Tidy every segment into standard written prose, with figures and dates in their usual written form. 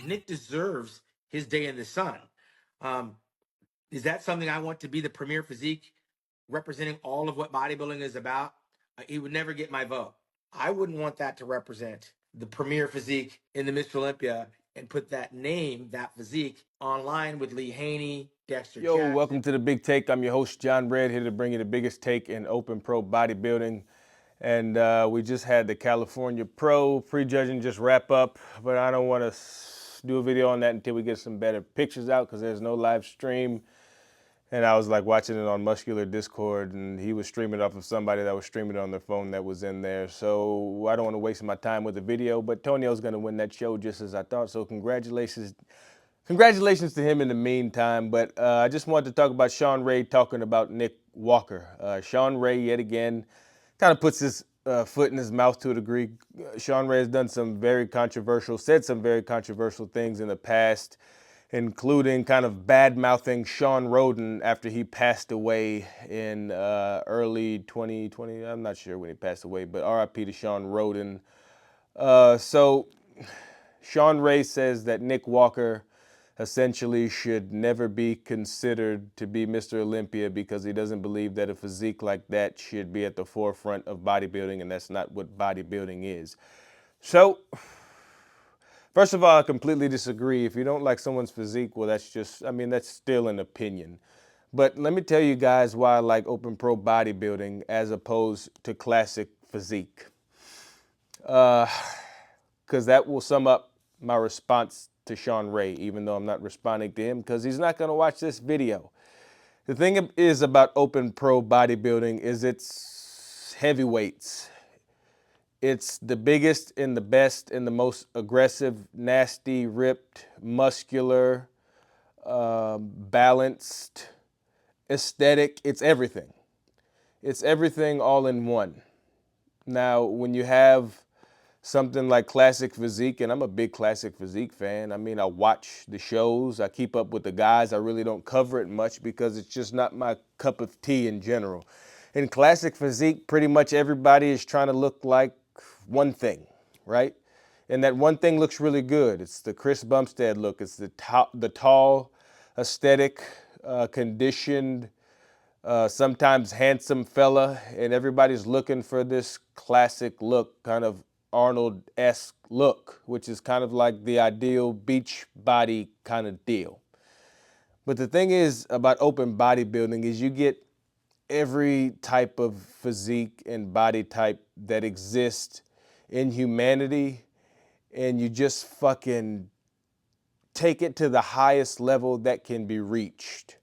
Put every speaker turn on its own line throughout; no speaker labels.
Nick deserves his day in the sun. Is that something I want to be the premier physique representing all of what bodybuilding is about? He would never get my vote. I wouldn't want that to represent the premier physique in the Mr. Olympia and put that name, that physique, online with Lee Haney, Dexter
Yo,
Jackson.
welcome to The Big Take. I'm your host, John Red, here to bring you the biggest take in open pro bodybuilding. And we just had the California Pro prejudging just wrap up, but I don't want to do a video on that until we get some better pictures out because there's no live stream. And I was like watching it on Muscular Discord, and he was streaming off of somebody that was streaming on their phone that was in there. So I don't want to waste my time with the video, but Tonio's going to win that show just as I thought. So congratulations to him in the meantime. But I just wanted to talk about Shawn Ray talking about Nick Walker. Shawn Ray, yet again, kind of puts his foot in his mouth to a degree. Shawn Ray has said some very controversial things in the past, including kind of bad-mouthing Shawn Rhoden after he passed away in early 2020. I'm not sure when he passed away, but RIP to Shawn Rhoden. So Shawn Ray says that Nick Walker essentially should never be considered to be Mr. Olympia because he doesn't believe that a physique like that should be at the forefront of bodybuilding, and that's not what bodybuilding is. So, first of all, I completely disagree. If you don't like someone's physique, well, that's still an opinion. But let me tell you guys why I like open pro bodybuilding as opposed to classic physique. Because that will sum up my response to Shawn Ray, even though I'm not responding to him because he's not going to watch this video. The thing is about open pro bodybuilding is it's heavyweights. It's the biggest and the best and the most aggressive, nasty, ripped, muscular, balanced, aesthetic. It's everything. It's everything all in one. Now, when you have something like classic physique, and I'm a big classic physique fan. I mean, I watch the shows, I keep up with the guys. I really don't cover it much because it's just not my cup of tea in general. In classic physique, pretty much everybody is trying to look like one thing, right? And that one thing looks really good. It's the Chris Bumstead look. It's the tall, aesthetic, conditioned, sometimes handsome fella, and everybody's looking for this classic look, kind of Arnold-esque look, which is kind of like the ideal beach body kind of deal. But the thing is about open bodybuilding is you get every type of physique and body type that exists in humanity, and you just fucking take it to the highest level that can be reached.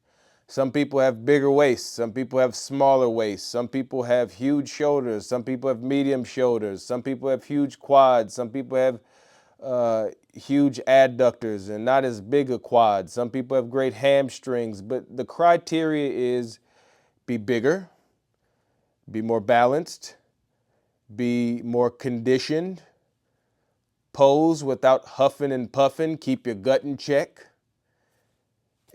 Some people have bigger waists, some people have smaller waists, some people have huge shoulders, some people have medium shoulders, some people have huge quads, some people have huge adductors and not as big a quad. Some people have great hamstrings, but the criteria is be bigger, be more balanced, be more conditioned, pose without huffing and puffing, keep your gut in check.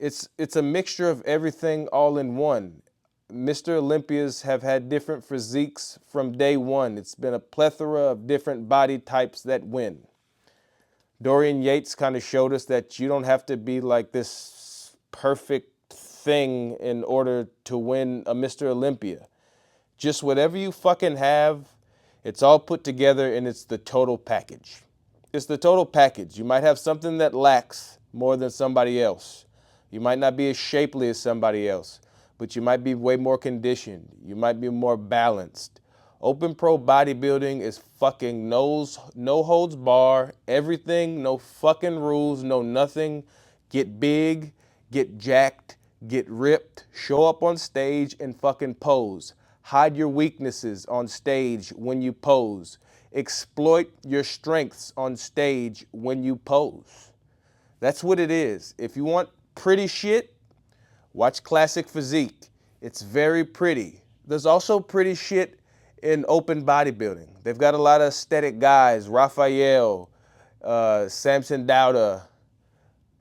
It's a mixture of everything all in one. Mr. Olympias have had different physiques from day one. It's been a plethora of different body types that win. Dorian Yates kind of showed us that you don't have to be like this perfect thing in order to win a Mr. Olympia. Just whatever you fucking have, it's all put together and it's the total package. It's the total package. You might have something that lacks more than somebody else. You might not be as shapely as somebody else, but you might be way more conditioned. You might be more balanced. Open pro bodybuilding is fucking no holds bar, everything, no fucking rules, no nothing. Get big, get jacked, get ripped, show up on stage and fucking pose. Hide your weaknesses on stage when you pose. Exploit your strengths on stage when you pose. That's what it is. If you want pretty shit, watch Classic Physique. It's very pretty. There's also pretty shit in open bodybuilding. They've got a lot of aesthetic guys, Raphael, Samson Dauda,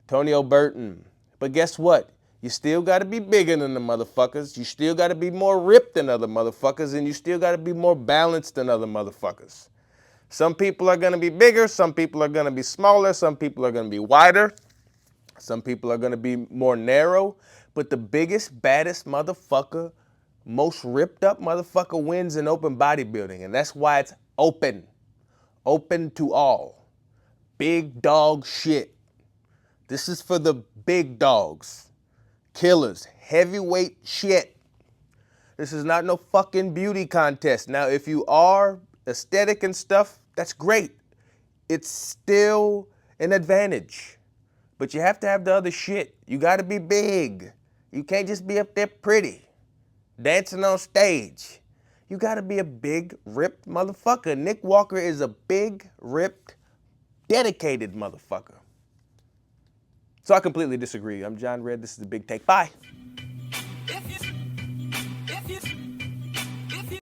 Tonio Burton. But guess what? You still got to be bigger than the motherfuckers. You still got to be more ripped than other motherfuckers, and you still got to be more balanced than other motherfuckers. Some people are going to be bigger, some people are going to be smaller, some people are going to be wider, some people are going to be more narrow, but the biggest, baddest motherfucker, most ripped up motherfucker wins in open bodybuilding, and that's why it's open. Open to all. Big dog shit. This is for the big dogs. Killers. Heavyweight shit. This is not no fucking beauty contest. Now, if you are aesthetic and stuff, that's great. It's still an advantage. But you have to have the other shit. You gotta be big. You can't just be up there pretty, dancing on stage. You gotta be a big, ripped motherfucker. Nick Walker is a big, ripped, dedicated motherfucker. So I completely disagree. I'm John Red. This is The Big Take. Bye.